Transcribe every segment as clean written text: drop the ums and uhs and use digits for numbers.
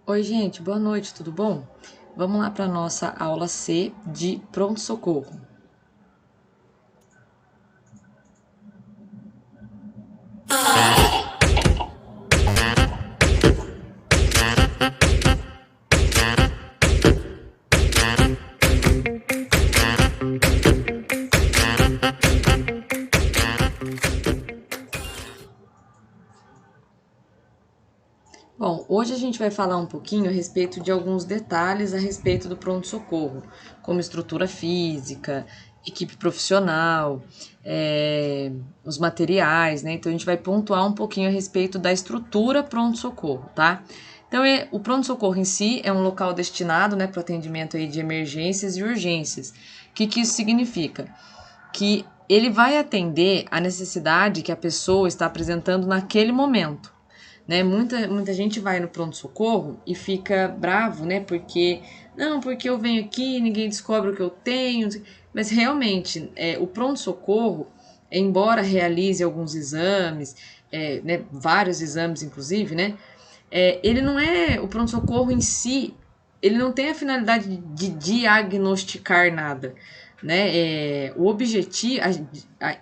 Oi, gente, boa noite, tudo bom? Vamos lá para a nossa aula C de pronto-socorro. Bom, hoje a gente vai falar um pouquinho a respeito de alguns detalhes a respeito do pronto-socorro, como estrutura física, equipe profissional, os materiais, né? Então a gente vai pontuar um pouquinho a respeito da estrutura pronto-socorro, tá? Então, o pronto-socorro em si é um local destinado, né, para o atendimento aí de emergências e urgências. O que isso significa? Que ele vai atender a necessidade que a pessoa está apresentando naquele momento. Né? Muita gente vai no pronto-socorro e fica bravo, né? Porque eu venho aqui, ninguém descobre o que eu tenho. Mas realmente, o pronto-socorro, embora realize alguns exames, né, vários exames inclusive, né? Ele não é, o pronto-socorro em si, ele não tem a finalidade de diagnosticar nada, né? O objetivo,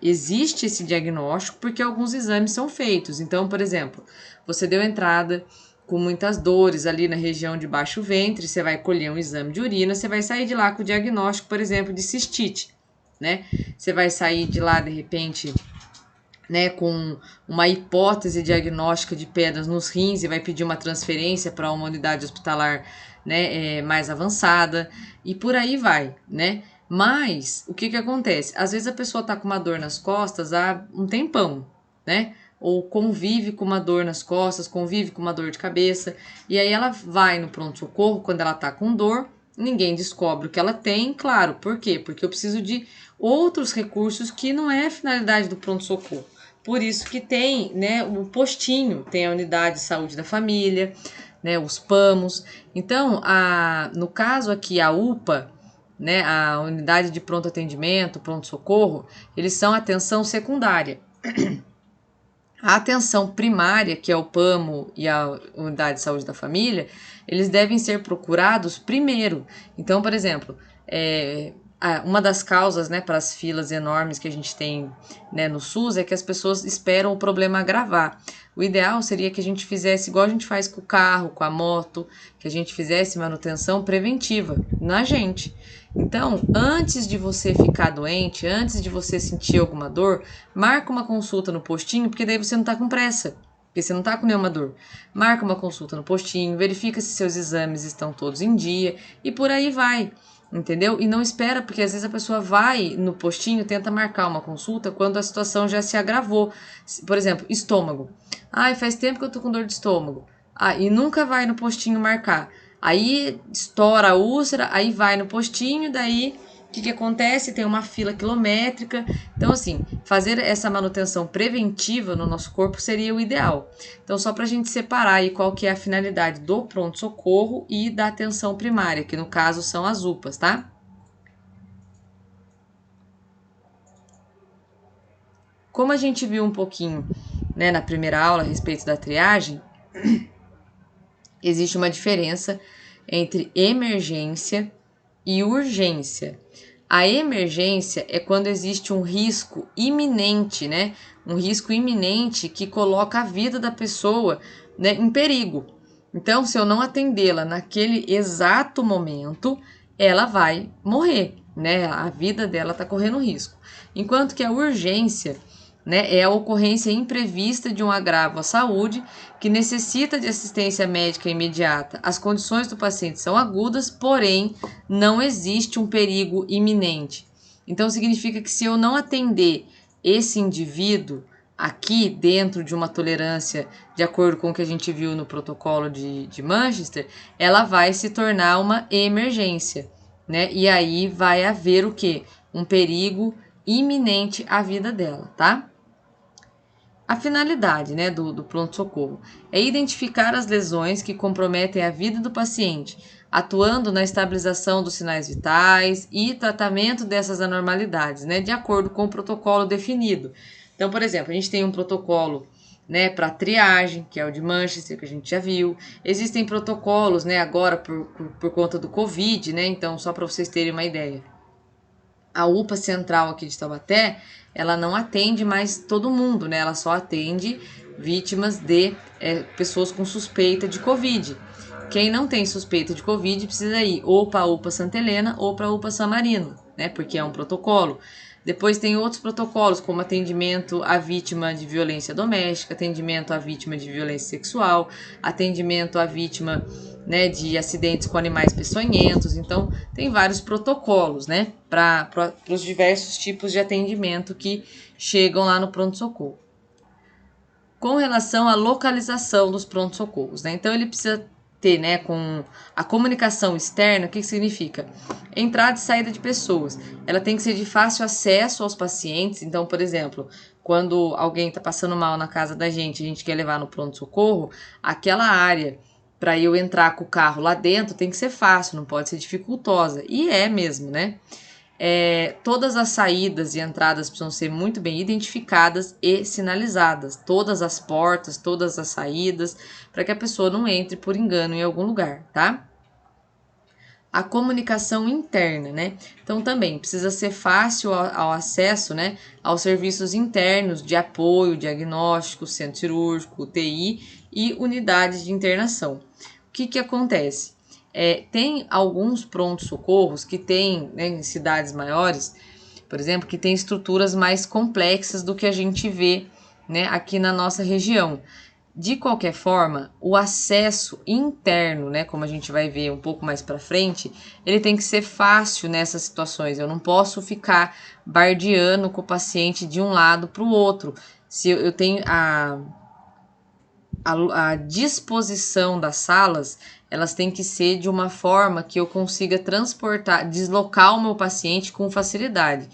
existe esse diagnóstico porque alguns exames são feitos. Então, por exemplo, você deu entrada com muitas dores ali na região de baixo ventre, você vai colher um exame de urina, você vai sair de lá com o diagnóstico, por exemplo, de cistite, né? Você vai sair de lá, de repente, né, com uma hipótese diagnóstica de pedras nos rins e vai pedir uma transferência para uma unidade hospitalar, né, mais avançada, e por aí vai, né? Mas o que acontece? Às vezes a pessoa está com uma dor nas costas há um tempão, né? Ou convive com uma dor nas costas, convive com uma dor de cabeça, e aí ela vai no pronto-socorro quando ela está com dor, ninguém descobre o que ela tem, claro, por quê? Porque eu preciso de outros recursos que não é a finalidade do pronto-socorro. Por isso que tem, né, o postinho, tem a unidade de saúde da família, né, os PAMOS. Então, no caso aqui, a UPA, né, a unidade de pronto atendimento, pronto-socorro, eles são atenção secundária. A atenção primária, que é o PAMO e a unidade de saúde da família, eles devem ser procurados primeiro. Então, por exemplo, uma das causas, né, para as filas enormes que a gente tem, né, no SUS é que as pessoas esperam o problema agravar. O ideal seria que a gente fizesse igual a gente faz com o carro, com a moto, que a gente fizesse manutenção preventiva na gente. Então, antes de você ficar doente, antes de você sentir alguma dor, marca uma consulta no postinho, porque daí você não tá com pressa, porque você não tá com nenhuma dor. Marca uma consulta no postinho, verifica se seus exames estão todos em dia e por aí vai, entendeu? E não espera, porque às vezes a pessoa vai no postinho, tenta marcar uma consulta quando a situação já se agravou. Por exemplo, estômago. Ai, faz tempo que eu tô com dor de estômago. E nunca vai no postinho marcar. Aí estoura a úlcera, aí vai no postinho, daí o que acontece? Tem uma fila quilométrica. Então, assim, fazer essa manutenção preventiva no nosso corpo seria o ideal. Então, só para a gente separar aí qual que é a finalidade do pronto-socorro e da atenção primária, que no caso são as UPAs, tá? Como a gente viu um pouquinho, né, na primeira aula a respeito da triagem, existe uma diferença entre emergência e urgência. A emergência é quando existe um risco iminente, né? Um risco iminente que coloca a vida da pessoa, né, em perigo. Então, se eu não atendê-la naquele exato momento, ela vai morrer, né? A vida dela está correndo risco. Enquanto que a urgência, né, é a ocorrência imprevista de um agravo à saúde que necessita de assistência médica imediata. As condições do paciente são agudas, porém não existe um perigo iminente. Então significa que se eu não atender esse indivíduo aqui dentro de uma tolerância, de acordo com o que a gente viu no protocolo de Manchester, ela vai se tornar uma emergência, né? E aí vai haver o quê? Um perigo iminente à vida dela, tá? A finalidade, né, do pronto-socorro é identificar as lesões que comprometem a vida do paciente, atuando na estabilização dos sinais vitais e tratamento dessas anormalidades, né, de acordo com o protocolo definido. Então, por exemplo, a gente tem um protocolo né, para triagem, que é o de Manchester, que a gente já viu. Existem protocolos, né, agora por conta do Covid, né, então só para vocês terem uma ideia. A UPA Central aqui de Taubaté, ela não atende mais todo mundo, né, ela só atende vítimas de pessoas com suspeita de Covid. Quem não tem suspeita de Covid precisa ir ou para a UPA Santa Helena ou para a UPA San Marino, né, porque é um protocolo. Depois tem outros protocolos, como atendimento à vítima de violência doméstica, atendimento à vítima de violência sexual, atendimento à vítima, né, de acidentes com animais peçonhentos. Então, tem vários protocolos, né, para os diversos tipos de atendimento que chegam lá no pronto-socorro. Com relação à localização dos pronto-socorros, né, então ele precisa ter, né, com a comunicação externa, o que significa? Entrada e saída de pessoas. Ela tem que ser de fácil acesso aos pacientes. Então, por exemplo, quando alguém está passando mal na casa da gente, a gente quer levar no pronto-socorro, aquela área para eu entrar com o carro lá dentro tem que ser fácil, não pode ser dificultosa. E é mesmo, né? Todas as saídas e entradas precisam ser muito bem identificadas e sinalizadas. Todas as portas, todas as saídas, para que a pessoa não entre por engano em algum lugar, tá? A comunicação interna, né? Então também precisa ser fácil ao acesso, né, aos serviços internos de apoio, diagnóstico, centro cirúrgico, UTI e unidades de internação. O que acontece? Tem alguns prontos-socorros que tem, né, em cidades maiores, por exemplo, que tem estruturas mais complexas do que a gente vê, né, aqui na nossa região. De qualquer forma, o acesso interno, né, como a gente vai ver um pouco mais para frente, ele tem que ser fácil nessas situações. Eu não posso ficar bardeando com o paciente de um lado para o outro. Se eu tenho a disposição das salas, elas têm que ser de uma forma que eu consiga transportar, deslocar o meu paciente com facilidade.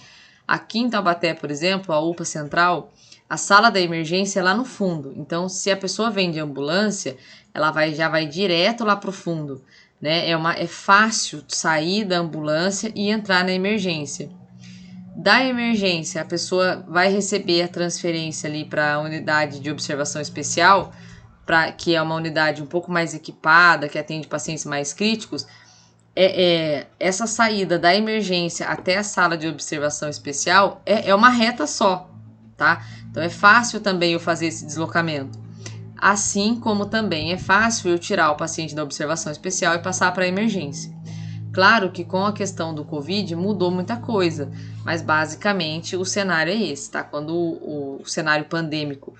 Aqui em Taubaté, por exemplo, a UPA Central, a sala da emergência é lá no fundo. Então, se a pessoa vem de ambulância, ela já vai direto lá pro fundo, né? É fácil sair da ambulância e entrar na emergência. Da emergência, a pessoa vai receber a transferência ali para a unidade de observação especial, que é uma unidade um pouco mais equipada, que atende pacientes mais críticos. Essa saída da emergência até a sala de observação especial é uma reta só, tá? Então é fácil também eu fazer esse deslocamento. Assim como também é fácil eu tirar o paciente da observação especial e passar para a emergência. Claro que com a questão do Covid mudou muita coisa, mas basicamente o cenário é esse, tá? Quando o cenário pandêmico,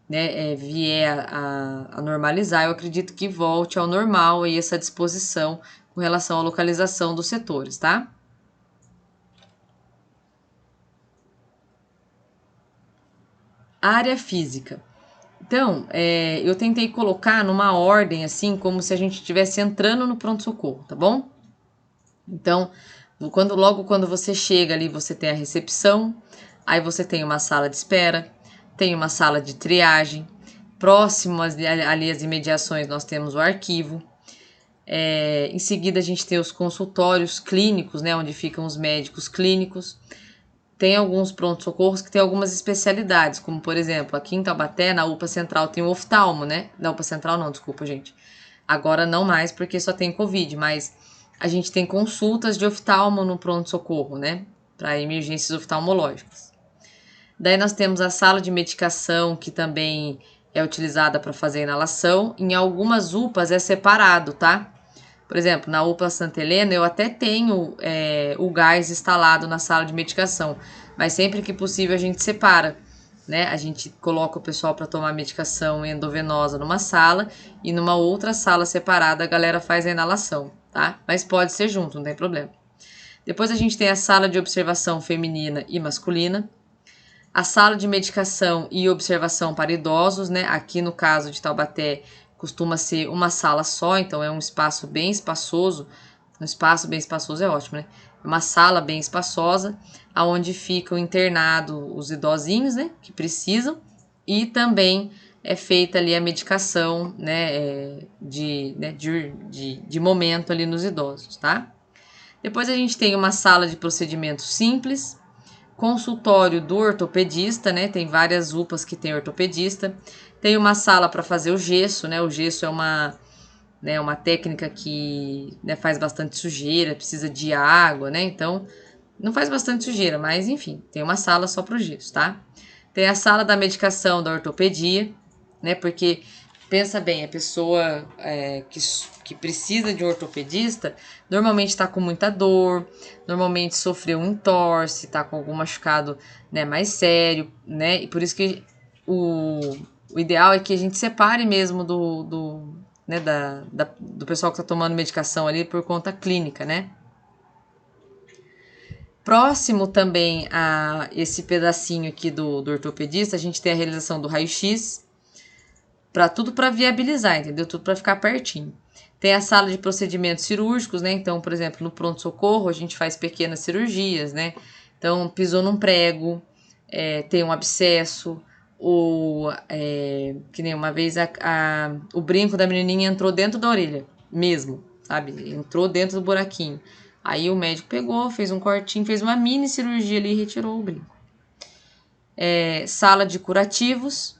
né, vier a normalizar, eu acredito que volte ao normal aí essa disposição com relação à localização dos setores, tá? Área física. Então, eu tentei colocar numa ordem, assim, como se a gente estivesse entrando no pronto-socorro, tá bom? Então, logo quando você chega ali, você tem a recepção, aí você tem uma sala de espera, tem uma sala de triagem, próximo ali às imediações nós temos o arquivo, em seguida a gente tem os consultórios clínicos, né, onde ficam os médicos clínicos. Tem alguns pronto-socorros que tem algumas especialidades, como por exemplo, aqui em Taubaté, na UPA Central, tem o oftalmo, né? Na UPA Central não, desculpa, gente. Agora não mais, porque só tem Covid, mas a gente tem consultas de oftalmo no pronto-socorro, né? Para emergências oftalmológicas. Daí nós temos a sala de medicação, que também é utilizada para fazer inalação. Em algumas UPAs é separado, tá? Por exemplo, na UPA Santa Helena, eu até tenho o gás instalado na sala de medicação, mas sempre que possível a gente separa, né? A gente coloca o pessoal para tomar medicação endovenosa numa sala e numa outra sala separada a galera faz a inalação, tá? Mas pode ser junto, não tem problema. Depois a gente tem a sala de observação feminina e masculina, a sala de medicação e observação para idosos, né? Aqui no caso de Taubaté, costuma ser uma sala só, então é um espaço bem espaçoso. Um espaço bem espaçoso é ótimo, né? Uma sala bem espaçosa, aonde ficam internados os idosinhos, né? Que precisam, e também é feita ali a medicação, né? De momento ali nos idosos, tá? Depois a gente tem uma sala de procedimentos simples, consultório do ortopedista, né? Tem várias UPAs que tem ortopedista. Tem uma sala para fazer o gesso, né? O gesso é uma técnica que, né, faz bastante sujeira, precisa de água, né? Então, não faz bastante sujeira, mas enfim, tem uma sala só para o gesso, tá? Tem a sala da medicação da ortopedia, né? Porque, pensa bem, a pessoa que precisa de um ortopedista normalmente está com muita dor, normalmente sofreu um entorse, está com algum machucado, né, mais sério, né? E por isso que o ideal é que a gente separe mesmo né, do pessoal que está tomando medicação ali por conta clínica, né? Próximo também a esse pedacinho aqui do ortopedista, a gente tem a realização do raio-x, tudo para viabilizar, entendeu? Tudo para ficar pertinho. Tem a sala de procedimentos cirúrgicos, né? Então, por exemplo, no pronto-socorro a gente faz pequenas cirurgias, né? Então, pisou num prego, tem um abscesso, ou que nem uma vez o brinco da menininha entrou dentro da orelha, mesmo, sabe? Entrou dentro do buraquinho. Aí o médico pegou, fez um cortinho, fez uma mini cirurgia ali e retirou o brinco. Sala de curativos,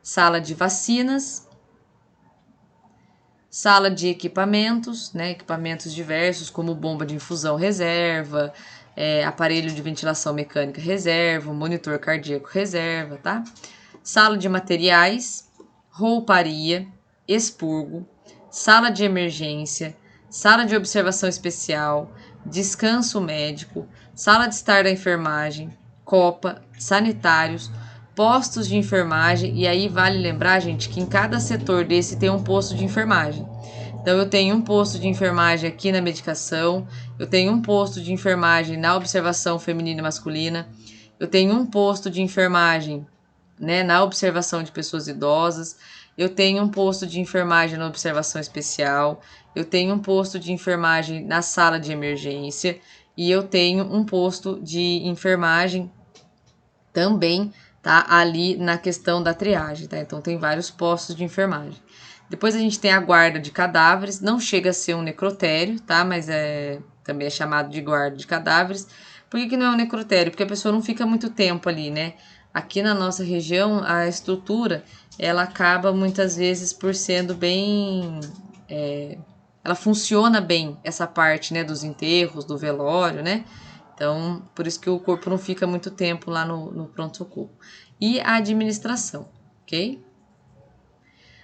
sala de vacinas, sala de equipamentos, né? Equipamentos diversos, como bomba de infusão reserva, aparelho de ventilação mecânica reserva, monitor cardíaco reserva, tá? Sala de materiais, rouparia, expurgo, sala de emergência, sala de observação especial, descanso médico, sala de estar da enfermagem, copa, sanitários, postos de enfermagem, e aí vale lembrar, gente, que em cada setor desse tem um posto de enfermagem. Então, eu tenho um posto de enfermagem aqui na medicação, eu tenho um posto de enfermagem na observação feminina e masculina, eu tenho um posto de enfermagem, né, na observação de pessoas idosas, eu tenho um posto de enfermagem na observação especial, eu tenho um posto de enfermagem na sala de emergência e eu tenho um posto de enfermagem também, tá, ali na questão da triagem, tá? Então tem vários postos de enfermagem. Depois a gente tem a guarda de cadáveres, não chega a ser um necrotério, tá? Mas também é chamado de guarda de cadáveres. Por que não é um necrotério? Porque a pessoa não fica muito tempo ali, né? Aqui na nossa região, a estrutura, ela acaba muitas vezes por sendo bem... ela funciona bem, essa parte, né, dos enterros, do velório, né? Então, por isso que o corpo não fica muito tempo lá no pronto-socorro. E a administração, ok?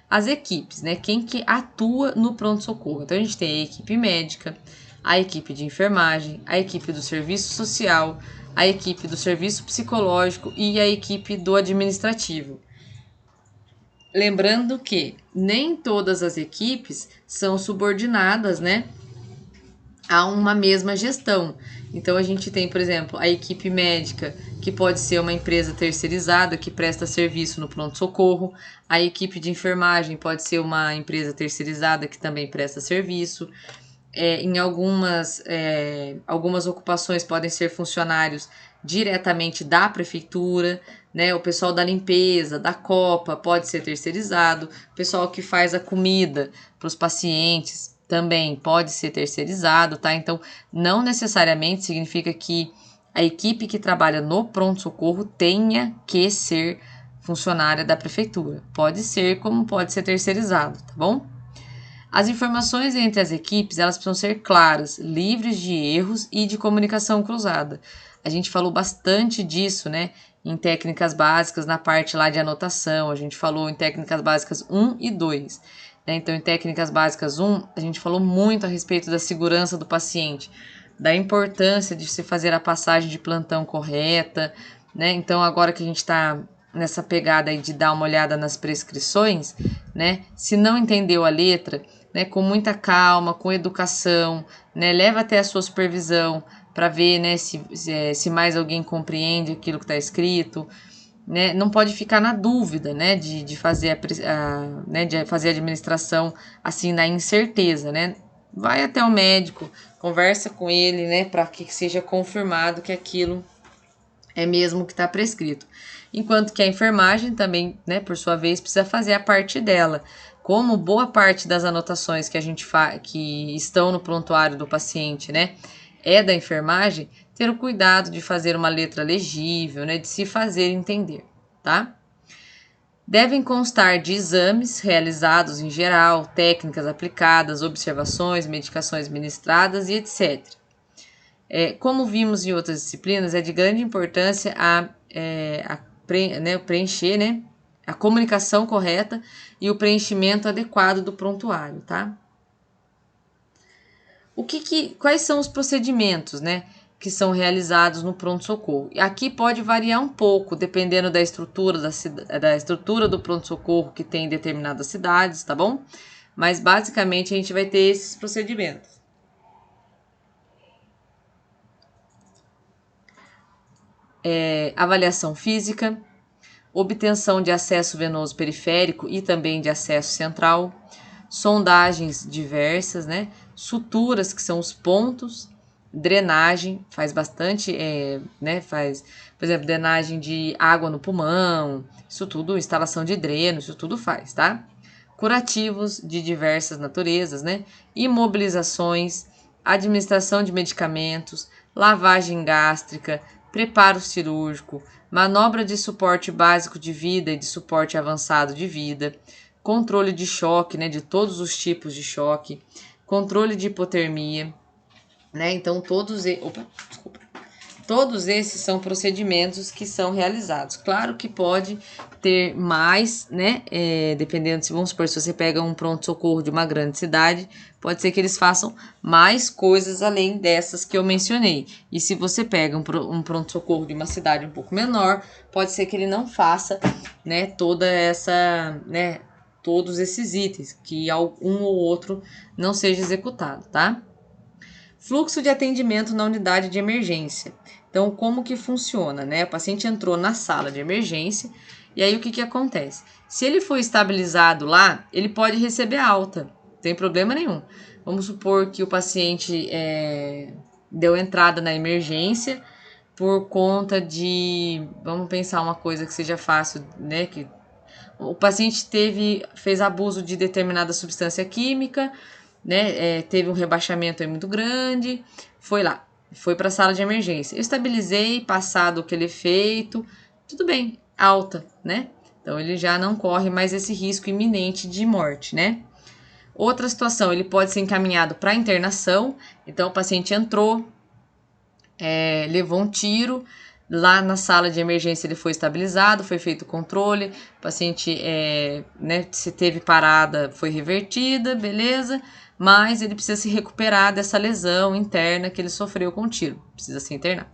As equipes, né? Quem que atua no pronto-socorro? Então, a gente tem a equipe médica, a equipe de enfermagem, a equipe do serviço social, a equipe do serviço psicológico e a equipe do administrativo. Lembrando que nem todas as equipes são subordinadas, né, a uma mesma gestão. Então, a gente tem, por exemplo, a equipe médica, que pode ser uma empresa terceirizada que presta serviço no pronto-socorro. A equipe de enfermagem pode ser uma empresa terceirizada que também presta serviço. Em algumas ocupações podem ser funcionários diretamente da prefeitura, né? O pessoal da limpeza, da copa pode ser terceirizado, o pessoal que faz a comida para os pacientes também pode ser terceirizado, tá? Então, não necessariamente significa que a equipe que trabalha no pronto-socorro tenha que ser funcionária da prefeitura. Pode ser, como pode ser terceirizado, tá bom? As informações entre as equipes, elas precisam ser claras, livres de erros e de comunicação cruzada. A gente falou bastante disso, né, em técnicas básicas, na parte lá de anotação, a gente falou em técnicas básicas 1 e 2. Né? Então, em técnicas básicas 1, a gente falou muito a respeito da segurança do paciente, da importância de se fazer a passagem de plantão correta, né? Então, agora que a gente está nessa pegada aí de dar uma olhada nas prescrições, né? Se não entendeu a letra, né, com muita calma, com educação, né, leva até a sua supervisão para ver, né, se mais alguém compreende aquilo que está escrito, né, não pode ficar na dúvida, né, de fazer de fazer a administração assim na incerteza, né, vai até o médico, conversa com ele, né, para que seja confirmado que aquilo é mesmo o que está prescrito. Enquanto que a enfermagem também, né, por sua vez, precisa fazer a parte dela. Como boa parte das anotações que a gente que estão no prontuário do paciente, né, é da enfermagem, ter o cuidado de fazer uma letra legível, né, de se fazer entender, tá? Devem constar de exames realizados em geral, técnicas aplicadas, observações, medicações ministradas e etc. Como vimos em outras disciplinas, é de grande importância preencher, né, a comunicação correta e o preenchimento adequado do prontuário, tá? Quais são os procedimentos, né, que são realizados no pronto-socorro? Aqui pode variar um pouco, dependendo da estrutura da estrutura do pronto-socorro que tem em determinadas cidades, tá bom? Mas basicamente a gente vai ter esses procedimentos. Avaliação física, obtenção de acesso venoso periférico e também de acesso central, sondagens diversas, né? Suturas, que são os pontos, drenagem, faz bastante, né? Faz, por exemplo, drenagem de água no pulmão, isso tudo, instalação de dreno, isso tudo faz, tá? Curativos de diversas naturezas, né? Imobilizações, administração de medicamentos, lavagem gástrica, preparo cirúrgico, manobra de suporte básico de vida e de suporte avançado de vida, controle de choque, né, de todos os tipos de choque, controle de hipotermia, né? Então todos esses são procedimentos que são realizados. Claro que pode ter mais, né? Dependendo, se vamos supor, se você pega um pronto-socorro de uma grande cidade, pode ser que eles façam mais coisas além dessas que eu mencionei. E se você pega um pronto-socorro de uma cidade um pouco menor, pode ser que ele não faça, né, todos esses itens, que um ou outro não seja executado, tá? Fluxo de atendimento na unidade de emergência. Então, como que funciona, né? O paciente entrou na sala de emergência e aí o que acontece? Se ele for estabilizado lá, ele pode receber alta, não tem problema nenhum. Vamos supor que o paciente deu entrada na emergência por conta de... Vamos pensar uma coisa que seja fácil, né? Que o paciente fez abuso de determinada substância química, né? Teve um rebaixamento aí muito grande, foi para a sala de emergência. Eu estabilizei, passado aquele efeito, tudo bem, alta, né? Então ele já não corre mais esse risco iminente de morte, né? Outra situação, ele pode ser encaminhado para internação. Então o paciente entrou, levou um tiro, lá na sala de emergência ele foi estabilizado, foi feito o controle, o paciente, se teve parada, foi revertida, beleza, mas ele precisa se recuperar dessa lesão interna que ele sofreu com o tiro, precisa se internar.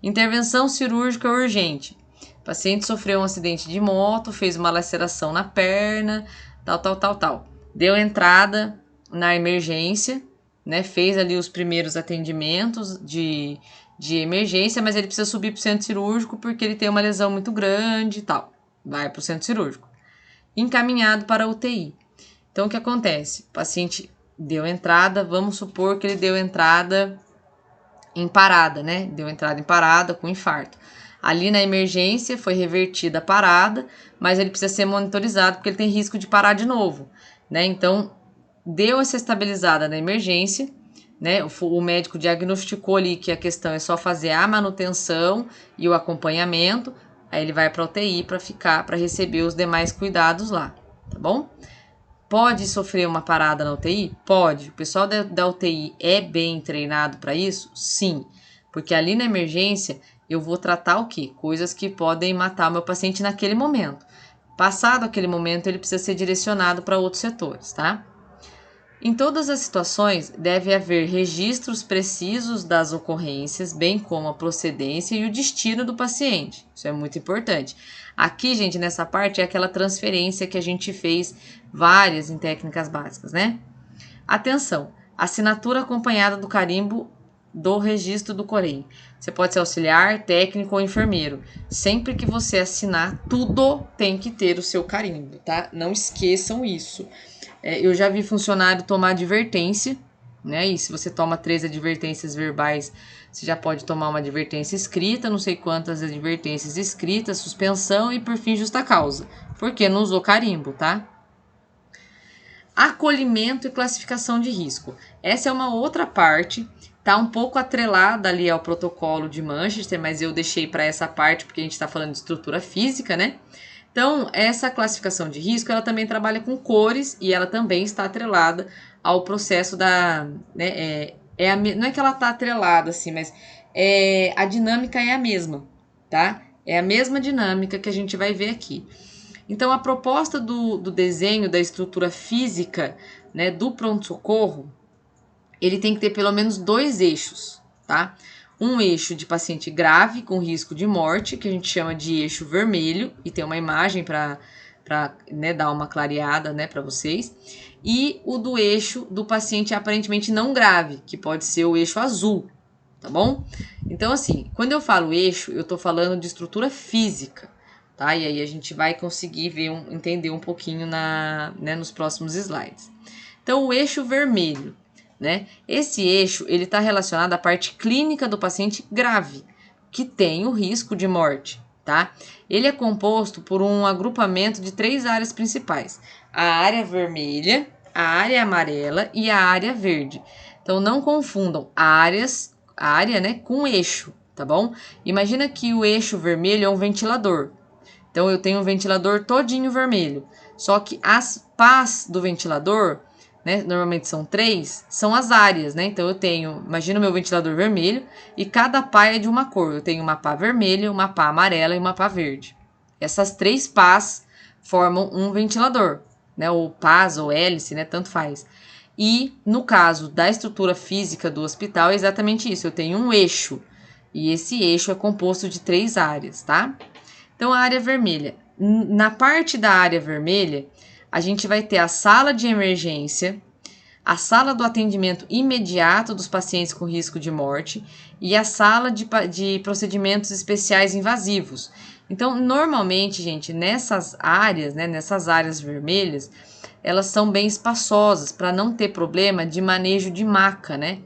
Intervenção cirúrgica urgente. O paciente sofreu um acidente de moto, fez uma laceração na perna, tal. Deu entrada na emergência, né? Fez ali os primeiros atendimentos de emergência, mas ele precisa subir para o centro cirúrgico porque ele tem uma lesão muito grande e tal. Vai para o centro cirúrgico. Encaminhado para a UTI. Então, o que acontece? O paciente deu entrada, vamos supor que ele deu entrada em parada, né? Deu entrada em parada com infarto. Ali na emergência foi revertida a parada, mas ele precisa ser monitorizado porque ele tem risco de parar de novo, né? Então, deu essa estabilizada na emergência, né? O médico diagnosticou ali que a questão é só fazer a manutenção e o acompanhamento, aí ele vai para a UTI para receber os demais cuidados lá, tá bom? Pode sofrer uma parada na UTI? Pode. O pessoal da UTI é bem treinado para isso? Sim. Porque ali na emergência eu vou tratar o quê? Coisas que podem matar o meu paciente naquele momento. Passado aquele momento, ele precisa ser direcionado para outros setores, tá? Em todas as situações, deve haver registros precisos das ocorrências, bem como a procedência e o destino do paciente. Isso é muito importante. Aqui, gente, nessa parte é aquela transferência que a gente fez várias em técnicas básicas, né? Atenção! Assinatura acompanhada do carimbo do registro do Corém. Você pode ser auxiliar, técnico ou enfermeiro. Sempre que você assinar, tudo tem que ter o seu carimbo, tá? Não esqueçam isso. Eu já vi funcionário tomar advertência, né? E se você toma 3 advertências verbais, você já pode tomar uma advertência escrita, não sei quantas advertências escritas, suspensão e, por fim, justa causa. Porque não usou carimbo, tá? Acolhimento e classificação de risco. Essa é uma outra parte, tá um pouco atrelada ali ao protocolo de Manchester, mas eu deixei para essa parte porque a gente está falando de estrutura física, né? Então, essa classificação de risco, ela também trabalha com cores e ela também está atrelada ao processo da... Né, não é que ela está atrelada, assim, mas a dinâmica é a mesma, tá? É a mesma dinâmica que a gente vai ver aqui. Então, a proposta do desenho da estrutura física, né, do pronto-socorro, ele tem que ter pelo menos 2 eixos, tá? Um eixo de paciente grave com risco de morte, que a gente chama de eixo vermelho, e tem uma imagem para né, dar uma clareada, né, para vocês. E o do eixo do paciente aparentemente não grave, que pode ser o eixo azul, tá bom? Então, assim, quando eu falo eixo, eu tô falando de estrutura física, tá? E aí a gente vai conseguir entender um pouquinho né, nos próximos slides. Então, o eixo vermelho, né? Esse eixo, ele está relacionado à parte clínica do paciente grave, que tem o risco de morte, tá? Ele é composto por um agrupamento de 3 áreas principais: a área vermelha, a área amarela e a área verde. Então, não confundam a área, né, com eixo, tá bom? Imagina que o eixo vermelho é um ventilador. Então, eu tenho um ventilador todinho vermelho. Só que as pás do ventilador, né, normalmente são 3, são as áreas, né? Então, eu tenho, imagina o meu ventilador vermelho, e cada pá é de uma cor. Eu tenho uma pá vermelha, uma pá amarela e uma pá verde. Essas 3 pás formam um ventilador, né? Ou pás ou hélice, né? Tanto faz. E, no caso da estrutura física do hospital, é exatamente isso. Eu tenho um eixo, e esse eixo é composto de 3 áreas, tá? Então, a área vermelha. Na parte da área vermelha, a gente vai ter a sala de emergência, a sala do atendimento imediato dos pacientes com risco de morte e a sala de procedimentos especiais invasivos. Então, normalmente, gente, nessas áreas, né, nessas áreas vermelhas, elas são bem espaçosas para não ter problema de manejo de maca, né?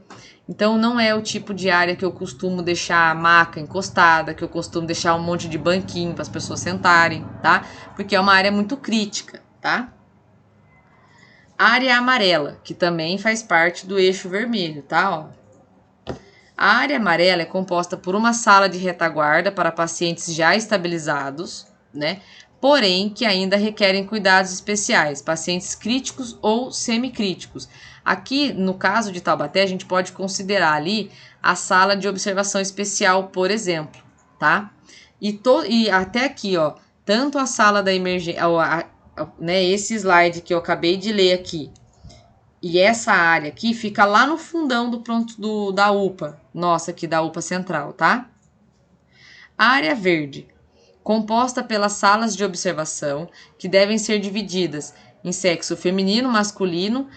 Então, não é o tipo de área que eu costumo deixar a maca encostada, que eu costumo deixar um monte de banquinho para as pessoas sentarem, tá? Porque é uma área muito crítica, tá? Área amarela, que também faz parte do eixo vermelho, tá? Ó. A área amarela é composta por uma sala de retaguarda para pacientes já estabilizados, né? Porém, que ainda requerem cuidados especiais, pacientes críticos ou semicríticos. Aqui, no caso de Taubaté, a gente pode considerar ali a sala de observação especial, por exemplo, tá? E até aqui, ó, tanto a sala da emergência, né, esse slide que eu acabei de ler aqui, e essa área aqui fica lá no fundão do pronto da UPA, nossa, aqui da UPA Central, tá? A área verde, composta pelas salas de observação, que devem ser divididas em sexo feminino, masculino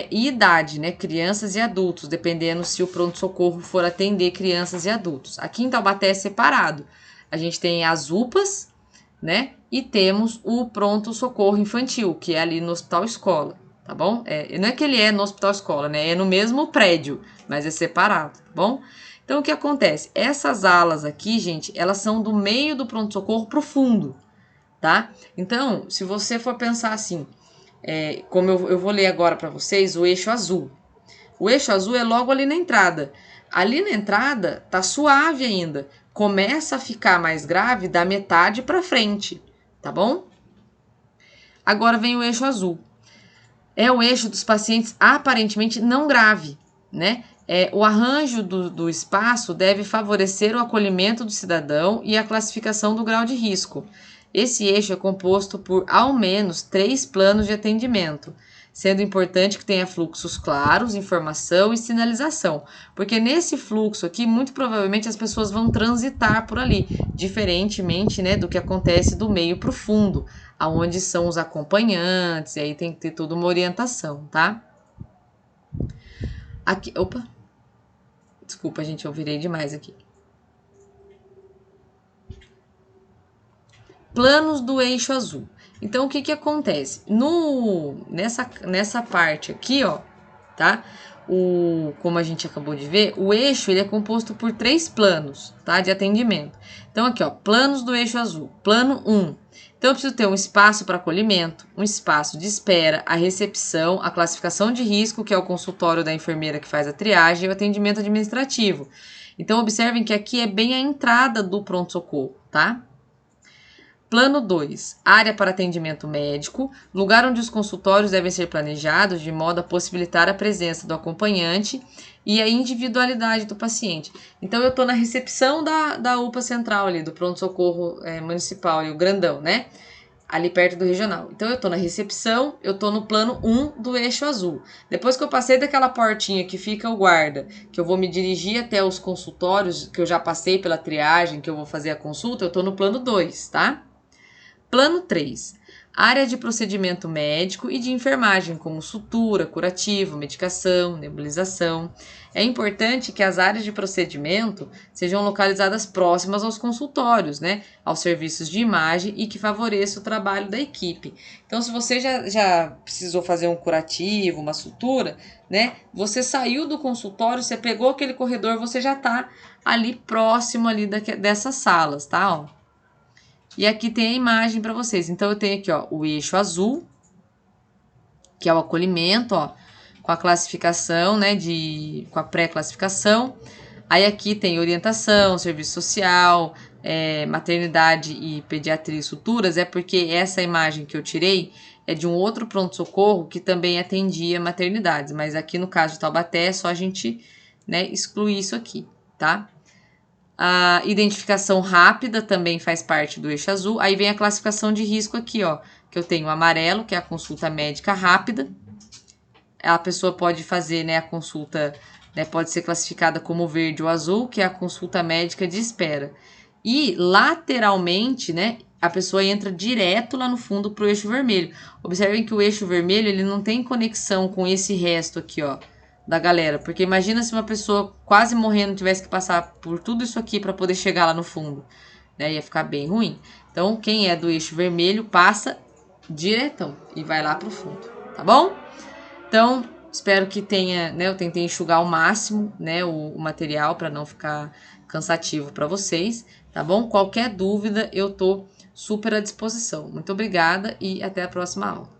e idade, né? Crianças e adultos, dependendo se o pronto-socorro for atender crianças e adultos. Aqui em Taubaté é separado. A gente tem as UPAs, né? E temos o pronto-socorro infantil, que é ali no Hospital Escola, tá bom? Não é que ele é no Hospital Escola, né? É no mesmo prédio, mas é separado, tá bom? Então, o que acontece? Essas alas aqui, gente, elas são do meio do pronto-socorro pro fundo, tá? Então, se você for pensar assim, como eu vou ler agora para vocês, o eixo azul. O eixo azul é logo ali na entrada. Ali na entrada tá suave ainda. Começa a ficar mais grave da metade para frente, tá bom? Agora vem o eixo azul. É o eixo dos pacientes aparentemente não grave, né? O arranjo do espaço deve favorecer o acolhimento do cidadão e a classificação do grau de risco. Esse eixo é composto por ao menos 3 planos de atendimento, sendo importante que tenha fluxos claros, informação e sinalização, porque nesse fluxo aqui, muito provavelmente as pessoas vão transitar por ali, diferentemente, né, do que acontece do meio para o fundo, aonde são os acompanhantes, e aí tem que ter toda uma orientação, tá? Aqui, opa, desculpa, gente, eu virei demais aqui. Planos do eixo azul. Então, o que que acontece? Nessa parte aqui, ó, tá? Como a gente acabou de ver, o eixo ele é composto por 3 planos, tá? De atendimento. Então, aqui, ó, planos do eixo azul. Plano 1. Então, eu preciso ter um espaço para acolhimento, um espaço de espera, a recepção, a classificação de risco, que é o consultório da enfermeira que faz a triagem, e o atendimento administrativo. Então, observem que aqui é bem a entrada do pronto-socorro, tá? Plano 2, área para atendimento médico, lugar onde os consultórios devem ser planejados de modo a possibilitar a presença do acompanhante e a individualidade do paciente. Então, eu estou na recepção da UPA central ali, do pronto-socorro municipal, ali, o grandão, né? Ali perto do regional. Então, eu estou na recepção, eu estou no plano 1 do eixo azul. Depois que eu passei daquela portinha que fica o guarda, que eu vou me dirigir até os consultórios, que eu já passei pela triagem, que eu vou fazer a consulta, eu estou no plano 2, tá? Plano 3. Área de procedimento médico e de enfermagem, como sutura, curativo, medicação, nebulização. É importante que as áreas de procedimento sejam localizadas próximas aos consultórios, né? Aos serviços de imagem e que favoreça o trabalho da equipe. Então, se você já precisou fazer um curativo, uma sutura, né? Você saiu do consultório, você pegou aquele corredor, você já está ali próximo ali dessas salas, tá? Ó. E aqui tem a imagem para vocês. Então, eu tenho aqui, ó, o eixo azul, que é o acolhimento, ó, com a classificação, né, com a pré-classificação. Aí aqui tem orientação, serviço social, maternidade e pediatria e suturas, porque essa imagem que eu tirei é de um outro pronto-socorro que também atendia maternidades. Mas aqui no caso de Taubaté, é só a gente, né, excluir isso aqui, tá? A identificação rápida também faz parte do eixo azul. Aí vem a classificação de risco aqui, ó, que eu tenho o amarelo, que é a consulta médica rápida. A pessoa pode fazer, né, a consulta, né, pode ser classificada como verde ou azul, que é a consulta médica de espera. E lateralmente, né, a pessoa entra direto lá no fundo para o eixo vermelho. Observem que o eixo vermelho ele não tem conexão com esse resto aqui, ó, da galera, porque imagina se uma pessoa quase morrendo tivesse que passar por tudo isso aqui para poder chegar lá no fundo, né? Ia ficar bem ruim. Então, quem é do eixo vermelho passa diretão e vai lá pro fundo, tá bom? Então, espero que tenha, né? Eu tentei enxugar ao máximo, né? O material para não ficar cansativo para vocês, tá bom? Qualquer dúvida, eu tô super à disposição. Muito obrigada e até a próxima aula.